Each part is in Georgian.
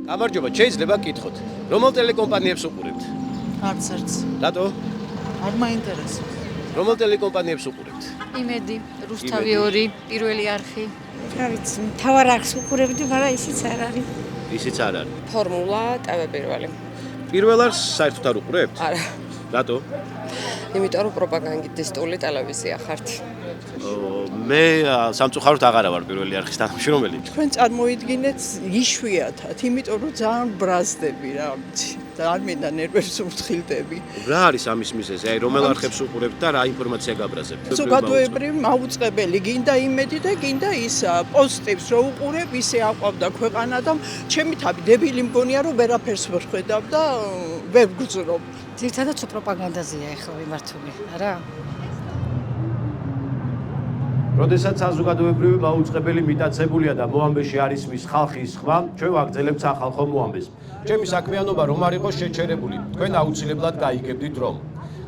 გამარჯობა, შეიძლება გკითხოთ. რომელ ტელეკომპანიებს უყურებთ? არც არც. რატო? არ მაინტერესებს. რომელ ტელეკომპანიებს უყურებთ? იმედი, რუსთავი 2, პირველი არხი. რა ვიცი, მთავარ არხს უყურებდი, მაგრამ ისიც არ არის. ისიც არ არის. ფორმულა TV პირველი. პირველ არხს საერთოდ არ უყურებთ? არა. რატო? იმიტომ რომ პროპაგანდისტული ტელევიზია ხართ. მე სამწუხაროდ აღარა ვარ პირველი არხის თანამშრომელი. თქვენ წარმოიდგინეთ იშვიათად, იმიტომ რომ ძალიან ბრაზდები რა ვიცი. და არ მინდა ნერვებს ურთხილდები. რა არის ამის მიზეზი? აი რომელ არხებს უყურებთ და რა ინფორმაცია გაბრაზებთ? ზოგადოებრივი მაუწყებელი, გინდა იმედი და გინდა ისა. პოზიტივს რო უყურებ, ისე აყვავდა ქვეყანა და ჩემი თავი დებილი მგონია რომ ვერაფერს ვერ ხედავ და ვერ გძნობ. ძირითადად პროპაგანდაზეა ეხლა მიმართული, არა? როდესაც საზოგადოებრივი მაუწყებელი მიტაცებულია და მოამბეში არის მის ხალხის ხმა, ჩვენ ვაგრძელებთ სახალხო მოამბეს. ჩემი საქმიანობა რომ არ იყოს შეჩერებული, თქვენ აუცილებლად გაიგებდით რომ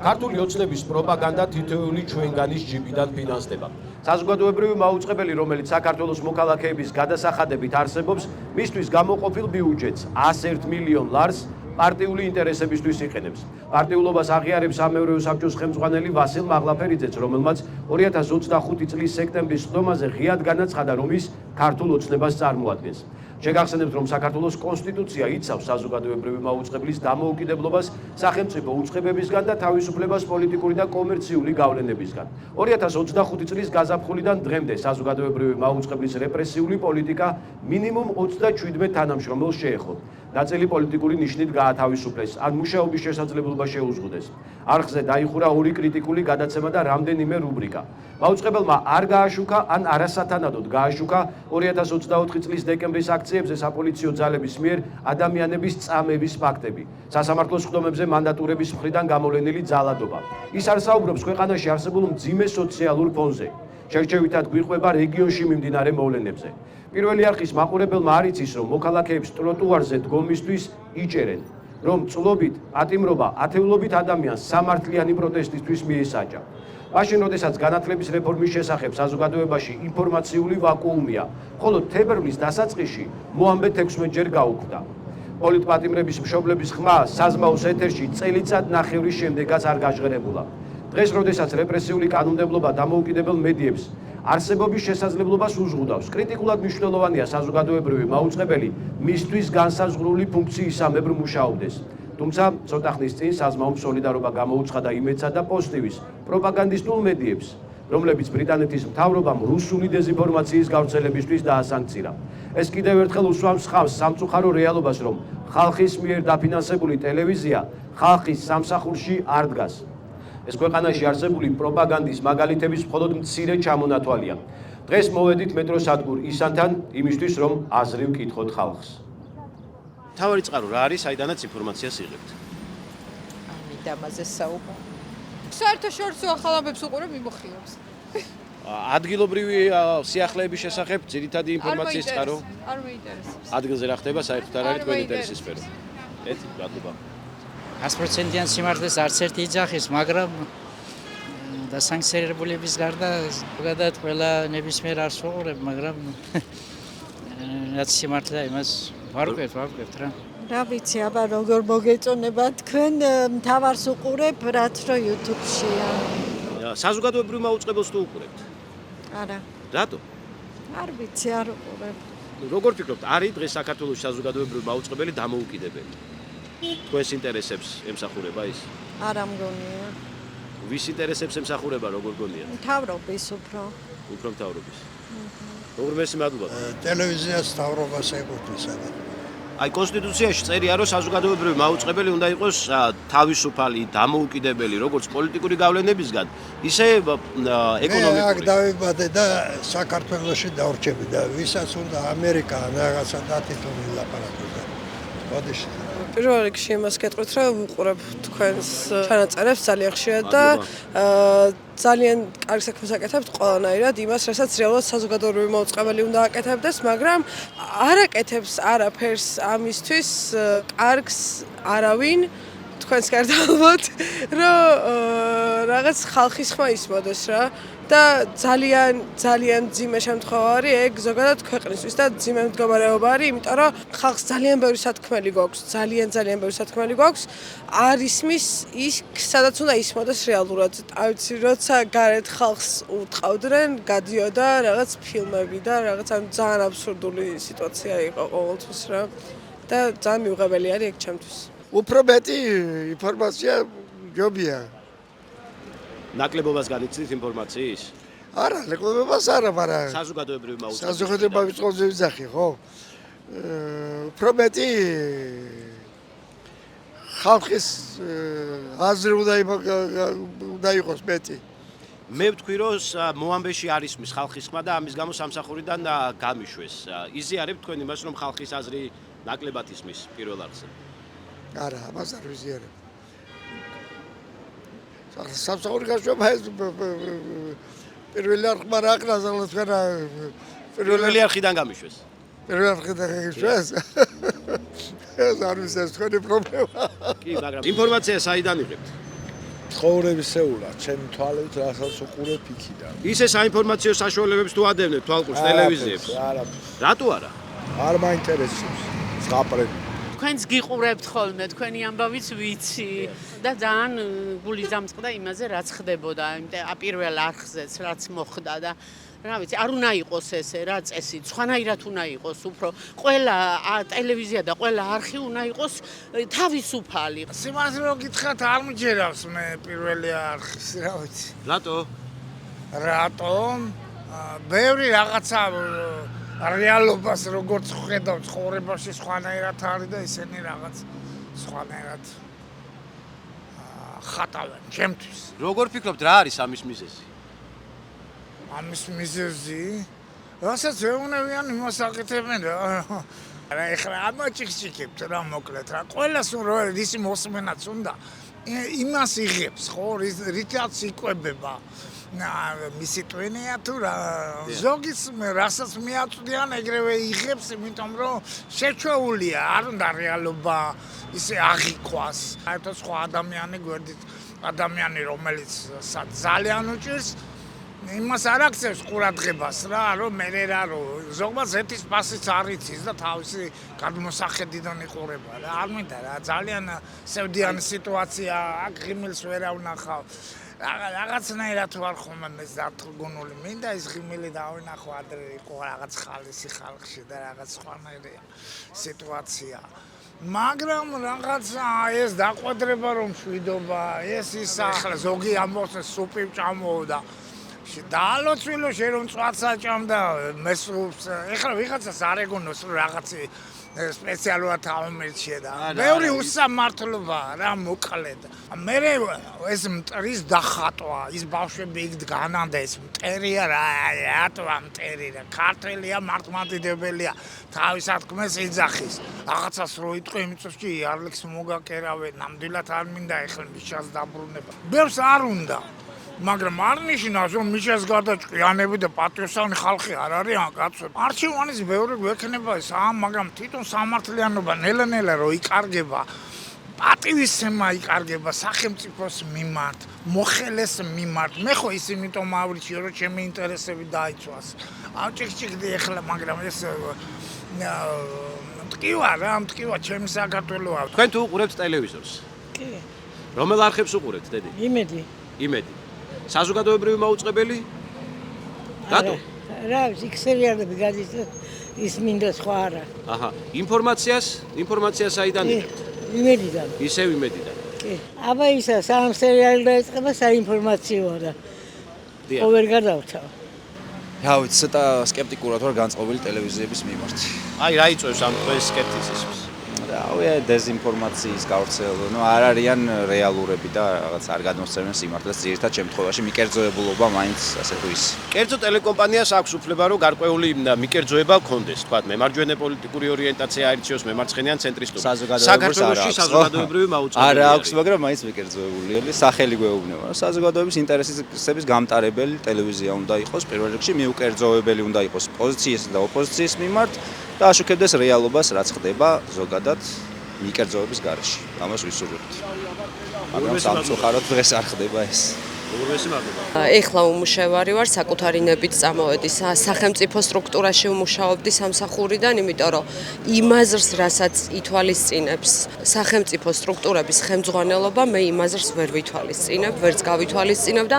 ქართული ოცნების პროპაგანდა თითოეული ჩვენგანის ჯიბიდან ფინანსდება. საზოგადოებრივი მაუწყებელი, რომელიც საქართველოს მოქალაქეების გადასახადებით არსებობს, მისთვის გამოყოფილ ბიუჯეტს 101 მილიონ ლარს პარტიული ინტერესებისთვის იყენებს. პარტიულობას აღიარებს სამეურვეო საბჭოს ხელმძღვანელი ვასილ მაღლაფერიძეც, რომელმაც 2025 წლის სექტემბრის სხდომაზე ღიად განაცხადა, რომ ის ქართულ ოცნებას წარმოადგენს. შეგახსენებთ, რომ საქართველოს კონსტიტუცია იცავს საზოგადოებრივი მაუწყებლის დამოუკიდებლობას სახელმწიფო უწყებებისგან და თავისუფლებას პოლიტიკური და კომერციული გავლენებისგან. 2025 წლის გაზაფხულიდან დღემდე საზოგადოებრივი მაუწყებლის რეპრესიული პოლიტიკა მინიმუმ 27 თანამშრომელს შეეხო. ნაწილი პოლიტიკური ნიშნით გაათავისუფლეს, ან მუშაობის შესაძლებლობა შეუზღუდეს. არხზე დაიხურა 2 კრიტიკული გადაცემა და რამდენიმე რუბრიკა. მაუწყებელმა არ გააშუქა, ან არასათანადოდ გააშუქა 2024 წლის დეკემბრის აქციებზე საპოლიციო ძალების მიერ ადამიანების წამების ფაქტები. სასამართლოს სხდომებზე მანდატურების მხრიდან გამოვლენილი ძალადობა. ის არ საუბრობს ქვეყანაში არსებულ მძიმე სოციალურ ფონზე. შერჩევითად გვიყვება რეგიონში მიმდინარე მოვლენებზე. პირველი არხის მაყურებელმა არ იცის, რომ მოქალაქეებს ტროტუარზე დგომისთვის იჭერენ, რომ წლობით, პატიმრობა ათეულობით ადამიანს სამართლიანი პროტესტისთვის მიესაჯა. მაშინ, როდესაც განათლების რეფორმის შესახებ საზოგადოებაში ინფორმაციული ვაკუუმია, ხოლო თებერვლის დასაწყისში მოამბე 16 ჯერ გაუქმდა. პოლიტპატიმრების მშობლების ხმა საზმაოს ეთერში წელიწად ნახევრის შემდეგაც არ გაჟღერებულა. დღეს, როდესაც რეპრესიული კანონმდებლობა დამოუკიდებელ მედიებს არსებობის შესაძლებლობას უზღუდავს, კრიტიკულად მნიშვნელოვანია საზოგადოებრივი მაუწყებელი მისთვის განსაზღვრული ფუნქციისამებრ მუშაობდეს. თუმცა, ცოტა ხნის წინ საზმაომ სოლიდარობა გამოუცხადა იმედსა და პოზიტივის პროპაგანდისტულ მედიებს, რომლებიც ბრიტანეთის მთავრობამ რუსული დეზინფორმაციის გავრცელებისთვის დაასანქცირა. ეს კიდევ ერთხელ უსვამს ხავს სამწუხარო რეალობას, რომ ხალხის მიერ დაფინანსებული ტელევიზია ხალხის სამსახურში არ დგას. ეს ქვეყანაში არსებული პროპაგანდის მაგალითების მხოლოდ მცირე ჩამონათვალია. დღეს მოვედით მეტროს სადგურ ისანთან იმისთვის, რომ აზრი ვკითხოთ ხალხს. თავი წყარო რა არის, საიდანაც ინფორმაციას იღებთ? ამით ამაზე საუბარი. საერთაშორისო ახალამებს უყურებ მიმოხილავს. ადგილობრივი სიახლეების შესახებ ძირითადი ინფორმაციის წყარო? არ მეინტერესებს. ადგილზე რა ხდება, საერთოდ არ არის თქვენი ინტერესის სფერო. ეს რატოა? 100%-იან სიმართლეს არც ერთი იძახის, მაგრამ დასანქცირებულების გარდა ზოგადად ყველა ნებისმიერ არს ვუყურებ, მაგრამ რაც სიმართლეა იმას ვარკვევთ რა. რა ვიცი, აბა როგორ მოგეწონება თქვენ მთავარს უყურებ, რაც რო YouTube-შია. საზოგადოებრივ მაუწყებელს თუ უყურებთ? არა. რატო? არ ვიცი, არ უყურებ. როგორ ფიქრობთ, არის დღეს საქართველოს საზოგადოებრივი მაუწყებელი დამოუკიდებელი? თქვენს ინტერესებს ემსახურება ის? არა მგონია. ვის ინტერესებს ემსახურება, როგორ გონია? მთავრობის უფრო. უფრო მთავრობის. როგორ მერსი მადლობა. ტელევიზიას მთავრობას ეკუთვნის აბა. აი კონსტიტუციაში წერია, რომ საზოგადოებრივი მაუწყებელი უნდა იყოს თავისუფალი, დამოუკიდებელი, როგორც პოლიტიკური გავლენებისგან, ისე ეკონომიკური. აქ დავიბადე და საქართველოში დავრჩები და ვისაც უნდა ამერიკა რაღაცა დათითონი ლაპარაკობდა. ბოდიში. პირველ რიგში იმას გეტყვით, რომ ვუყურებ თქვენს ჩანაწერებს ძალიან ხშირად და ძალიან კარგ საქმეს აკეთებთ ყველანაირად იმას, რასაც რეალურად საზოგადოებრივი მაუწყებელი უნდა აკეთებდეს, მაგრამ არ აკეთებს არაფერს ამისთვის კარგს არავინ თქვენს გარდა ალბათ, რომ რაღაც ხალხის ხმა ისმოდეს რა და ძალიან ძიმე შემთხვევა არის ეგ ზოგადად ქვეყნისთვის და ძიმე მდგომარეობა არის, იმიტომ რომ ხალხს ძალიან ბევრი სათქმელი გვაქვს, ძალიან ბევრი სათქმელი გვაქვს, არ ისმის ის, სადაც უნდა ისმოდეს რეალურად. არ ვიცი, როცა გარეთ ხალხს უტყავდნენ, გადიოდა რაღაც ფილმები და რაღაც ძალიან აბსურდული სიტუაცია იყო ყოველთვის რა და ძალიან მიუღებელი არის ეგ ჩემთვის. უფრო მეტი ინფორმაცია ჯობია. ნაკლებობას განიცდით ინფორმაციის? არა, ნაკლებობას არა, მაგრამ საზოგადოებრივი მაუწყებლობის. საზოგადოებრივი მაუწყებლობის ვიზახი, ხო? უფრო მეტი ხალხის აზრი უნდა იყოს მეტი. მე ვთქვი, რომ მოამბეში არის მის ხალხის ხმა და ამის გამო სამსახურიდან გამიშვეს. იზიარებთ თქვენ იმას, რომ ხალხის აზრი ნაკლებად ისმის პირველ არხზე? არა, ამას არ ვიზიარებ. სამსახური გაშვება ეს პირველი არხმა რა აკრას ახლა თქვენ პირველი არხიდან გამიშვეს. პირველი არხიდან გაიშვეს. ეს არ ვიცი ეს თქვენი პრობლემა. კი, მაგრამ ინფორმაცია საიდან იღებთ? ცხოვრებისეულად, ჩემი თვალებით რასაც უყურებ იქიდან. ისე საინფორმაციო საშუალებებს თუ ადევნებთ თვალყურს ტელევიზიებს? არაფერს. რატო არა? არ მაინტერესებს. ზღაპრები. თქვენს გიყურებთ ხოლმე, თქვენი ამბავიც ვიცი და ძალიან გული დამწყდა იმაზე, რაც ხდებოდა, პირველ არხზეც, რაც მოხდა და რა ვიცი, არ უნდა იყოს ესე რა წესი, სხვანაირად უნდა იყოს, უფრო ყველა ტელევიზია და ყველა არხი უნდა იყოს თავისუფალი. სიმართლე რომ გითხრათ, არ მჯერავს მე პირველი არხის, რა ვიცი. რატო? რატომ? ბევრი რაღაცა რეალობას როგორც ხედავ ცხოვრებაში სხვანაირად არის და ისინი რაღაც სხვანაირად ხატავენ ჩემთვის. როგორ ფიქრობთ, რა არის ამის მიზეზი? ამის მიზეზი? რასაც ვეუბნებიან იმას აკეთებენ რა. რა ეხლა ამაჭიქჭიქებთ რა მოკლედ რა. ყველას რო ისი მოსმენაც უნდა იმას იღებს ხო, რითაც იკვებება. მისი ტვინია თუ რა ზოგის რასაც მიაწვდიან ეგრევე იღებს, იმიტომ რომ შეჩვეულია, არ უნდა რეალობა ისე აღიქვას. საერთოდ სხვა ადამიანი გვერდით ადამიანი რომელიც ძალიან უჭირს იმას არ აქცევს ყურადღებას რა, რომ მე რა რომ ზოგადად ზეთის პასიც არ იცის და თავისი გადმოსახედიდან იყურება რა. არ მინდა რა, ძალიან სევდიანი სიტუაცია, აქ ღიმილს ვერა ვნახავ. რაღაცნაირად ვარ ხოლმე მე დარწმუნებული, მინდა ის ღიმილი დავინახო, ადრე იყო რაღაც ხალისი ხალხში და რაღაც სხვანაირი სიტუაცია. მაგრამ რაღაცა ეს დაყვედრება რომ შვიდობა, ეს ისა ახლა ზოგი ამბობს სუპი ვჭამოო და დაალოცვილო შე რომ წვაცა ჭამდა მესრუბს, ეხლა ვიღაცას არ ეგონოს რომ რაღაცი სპეციალურად ამერჩია და მეორე უსამართლობა რა მოკლედ. მე ეს მტრის დახატვა, ის ბავშვები იქ დგანან და ეს მტერია რატო ამ მტერი რა, ქართველია მართლმადიდებელია, თავის ათქმეს იძახის. რაღაცას რო იტყვი იმიწევში იარლიქს მოგაკერავე, ნამდვილად არ მინდა ეხლა მიშას დაბრუნება. ბევრს არ უნდა. მაგრამ არ ნიშნავს რომ მიშას გადაჭყიანები და პატრიოტული ხალხი არ არის კაცო. არჩევანის ბევრი გვექნება ეს, მაგრამ თვითონ სამართლიანობა ნელა-ნელა რო იკარგება, პატივისცემა იკარგება სახელმწიფოს მიმართ, მოხელეს მიმართ. მე ხო ის იმიტომ ავრიჩიო რომ ჩემი ინტერესები დაიცვას. ავჭიქჭიქდი ეხლა, მაგრამ ეს მტკივა ჩემი საქართველოა. თქვენ თუ უყურებთ ტელევიზორს? კი. რომელ არხებს უყურებთ, დედი? იმედი. იმედი. საზოგადოებრივი მაუწყებელი? რატო? რა ვიცი, სერიალები გადის ის მინდა სხვა არა. აჰა, ინფორმაცია საიდან იღებთ? იმედიდან. ისევ იმედიდან. კი. აბა ისა სამ სერიალი დაიწყება საინფორმაციოა და ყოველ გადავთავ. რა ვიცი, ცოტა სკეპტიკურად ვარ განწყობილი ტელევიზიების მიმართ. აი, რა იწვევს ამ თქვენს სკეპტიციზმს? რავია, დეზინფორმაციის გავრცელება, არ არიან რეალურები და რაღაც არ გადმოსცემენ სიმართლეს, ძირითად შემთხვევაში მიკერძოებულობა მაინც ასე თუ ის. კერძო ტელეკომპანიას აქვს უფლება რომ გარკვეული მიკერძოება გქონდეს, თქვა მემარჯვენე პოლიტიკური ორიენტაცია აირჩიოს, მემარცხენეან ცენტრისტული. საქართველოში საზოგადოებრივი მაუწყებელი. არა აქვს, მაგრამ მაინც მიკერძოებული, სახელი გვეუბნება. საზოგადოების ინტერესების გამტარებელი ტელევიზია უნდა იყოს, პირველ რიგში მიუკერძოებელი უნდა იყოს პოზიციისა და ოპოზიციის მიმართ. და აშუქებდეს რეალობას, რაც ხდება ზოგადად მიკერძოების გარეშე. ამას ვისურვებთ. მაგრამ სამწუხაროდ დღეს არ ხდება ეს. უღრმესი მადლობა. ეხლა უმუშევარი ვარ, საკუთარი ნებით წამოვედი სახელმწიფო სტრუქტურაში ვმუშაობდი სამსახურიდან, იმიტომ რომ იმ აზრს, რასაც ითვალისწინებს სახელმწიფო სტრუქტურების ხელმძღვანელობა, მე იმ აზრს ვერ ვითვალისწინებ, ვერც გავითვალისწინებ და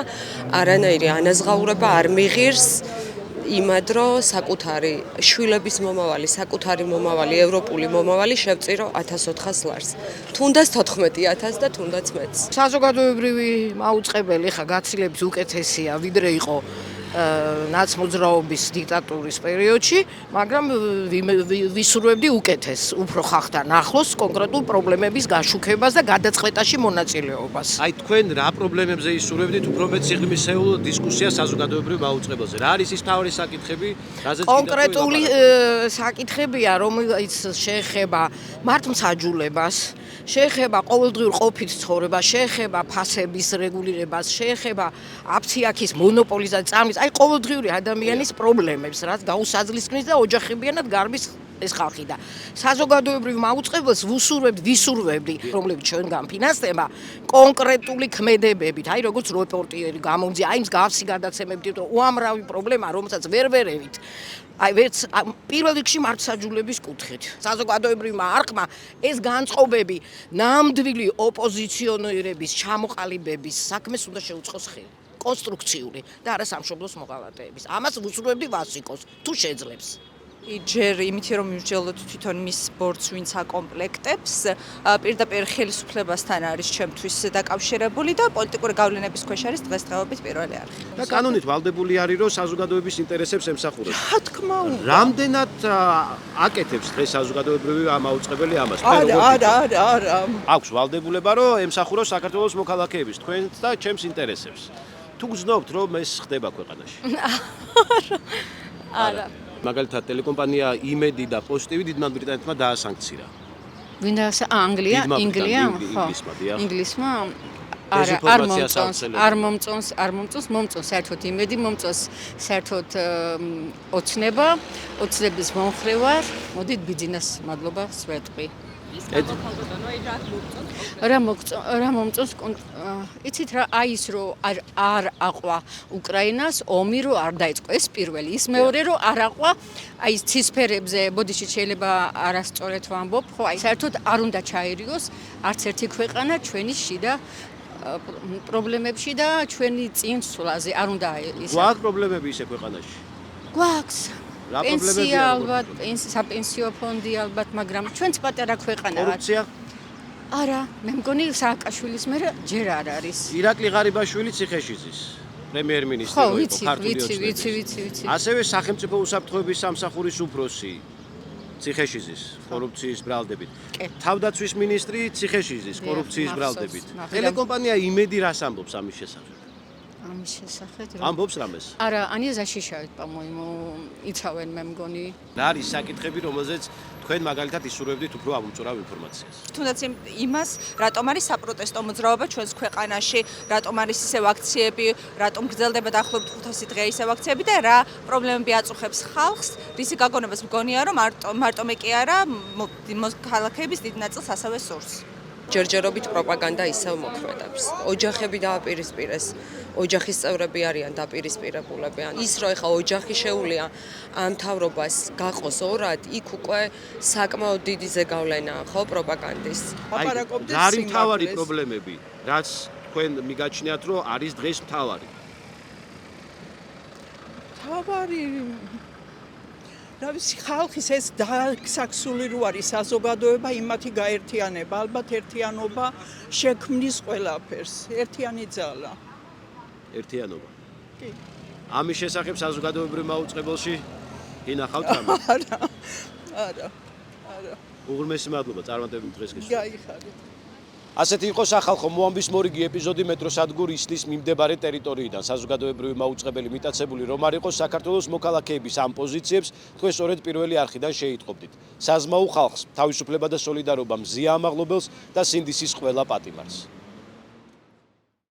არანაირი ანაზღაურება არ მიღირს იმად, რომ საკუთარი შვილების მომავალი, საკუთარი მომავალი, ევროპული მომავალი შევწირო 1400 ლარს. თუნდაც 14000 და თუნდაც მეც. საზოგადოებრივი მაუწყებელი ხა გაცილებით უკეთესია, ვიდრე იყო ნაცმოძრაობის დიქტატურის პერიოდში, მაგრამ ვისურვებდი უკეთეს, უფრო ხახთან ახლოს კონკრეტულ პრობლემების გაშუქებას და გადაწყვეტაში მონაწილეობას. აი თქვენ რა პრობლემებზე ისურვებდით უფრო მეტ სიღრმისეულ დისკუსიას საზოგადოებრივ მაუწყებელზე? რა არის ის მთავარი საკითხები, რაზეც კონკრეტული საკითხებია, რომელიც შეეხება მართლმსაჯულებას, შეეხება ყოველდღიურ ყოფით ცხოვრებას, შეეხება ფასების რეგულირებას, შეეხება აფციაქის მონოპოლიზაციას, აი ყოველდღიური ადამიანის პრობლემებს, რაც გაუსაძლისქნის და ოჯახებიანად გარბის ეს ხალხი და საზოგადოებრივ მაუწყებელს ვისურვებდი, რომლებიც ჩვენგან ფინანსდება კონკრეტული ქმედებებით, აი როგორც რეპორტიერი გამომძია, აი მსგავსი გადაცემებით, უამრავი პრობლემა, რომელსაც ვერ ვერევით. აი ვერც პირველ რიგში მართლმსაჯულების კუთხით. საზოგადოებრივმა არხმა ეს განწყობები ნამდვილი ოპოზიციონერების ჩამოყალიბების საქმეს უნდა შეუწყოს ხელი. კონსტრუქციული და არა სამშობლოს მოღალატეების. ამას ვუსურვებდი ვასიკოს, თუ შეძლებს. ჯერ იმითი რომ მივსჯელოთ თვითონ მის ბორცვს ვინც აკომპლექტებს, პირდაპირ ხელისუფლებასთან არის ჩემთვის დაკავშირებული და პოლიტიკური გავლენების ქვეშ არის დღესდღეობით პირველი არხი. და კანონით ვალდებული არის რომ საზოგადოების ინტერესებს ემსახურებს. რა თქმა უნდა. რამდენად აკეთებს დღეს საზოგადოებრივი მაუწყებელი ამას? არა. აქვს ვალდებულება რომ ემსახუროს საქართველოს მოქალაქეების, თქვენს და ჩემს ინტერესებს. თუ გძნობთ რომ ეს ხდება ქვეყანაში? არა. მაგალითად ტელეკომპანია იმედი და პოზიტივი დიდმა ბრიტანეთმა დაასანქცირა. ვინ დაასა? ინგლია? ინგლისმა? არ მომწონს საერთოდ იმედი, მომწონს საერთოდ ოცნება, ოცნების მომხრე ვარ. მოდით ბიძინას მადლობა სვეტყვი. რა მომწონს იცით რა აი ის რომ არ აყვა უკრაინას ომი რომ არ დაიწყო ეს პირველი ის მეორე რომ არ აყვა აი ის ცისფერებზე ბოდიში შეიძლება არასწორად ვამბობ ხო აი საერთოდ არ უნდა ჩაერიოს არც ერთი ქვეყანა ჩვენი შიდა პრობლემებში და ჩვენი წინსვლაზე არ უნდა ის გვაქვს პრობლემები ისე ქვეყანაში გვაქვს პენსია ალბათ, საპენსიო ფონდი ალბათ, მაგრამ ჩვენც პატარა ქვეყანა ვართ. კორუფცია? არა, მე მგონი სააკაშვილის მერე ჯერ არ არის. ირაკლი ღარიბაშვილი ციხეში ზის. პრემიერ-მინისტრი იყო ქართული ოცნების. ვიცი. ასევე სახელმწიფო უსაფრთხოების სამსახურის უფროსი ციხეში ზის კორუფციის ბრალდებით. თავდაცვის მინისტრი ციხეში ზის კორუფციის ბრალდებით. ტელეკომპანია იმედი რას ამბობს ამის შესახებ? ამის შესახებ ამბობს რამეს? არა, ანია ზაშიშავით, по-моему, იცავენ მე მგონი. რა არის საკითხები, რომელზეც თქვენ მაგალითად ისურვებდით უფრო ამომწურავ ინფორმაციას? თუნდაც იმას, რატომ არის საპროტესტო მოძრაობა ჩვენს ქვეყანაში, რატომ არის ისევ აქციები, რატომ გრძელდება დაახლოებით 500 დღე ისევ აქციები და რა პრობლემები აწუხებს ხალხს, რისი გაგონებას მგონია, რომ მარტო მე კი არა, მოქალაქეების დიდ ნაწილს ასევე სურს. ჯერჯერობით პროპაგანდა ისევ მოქმედებს. ოჯახები დააპირისპირეს, ოჯახის წევრები არიან დაპირისპირებულები. ის რომ ეხა ოჯახი შეუულია ამ მთავრობას გაყოს ორად, იქ უკვე საკმაოდ დიდი ზეგავლენაა, ხო, პროპაგანდის. რა არის მთავარი პრობლემები, რაც თქვენ მიგაჩნიათ, რომ არის დღეს მთავარი? რა ვიცი ხალხის ეს დასაქსული რო არის საზოგადოება იმათი გაერთიანება ალბათ ერთიანობა შექმნის ყველაფერს ერთიანი ძალა ერთიანობა კი ამის შესახებ საზოგადოებრივ მაუწყებელში ინახავთ რამე არა უღრმესი მადლობა წარმატებებით დღეს გესვლა გაიხარეთ ასეთი იყო სახალხო მოამბის მორიგი ეპიზოდი მეტროსადგურ ისლის მიმდებარე ტერიტორიიდან. საზოგადოებრივი მაუწყებელი მიტაცებული რომ არ იყოს საქართველოს მოქალაქეების ამ პოზიციებს თქვენ სწორედ პირველი არხიდან შეიტყობდით. საზმაო ხალხს, თავისუფლება და სოლიდარობა მზია ამაღლობელს და სინდისის ყველა პატიმარს.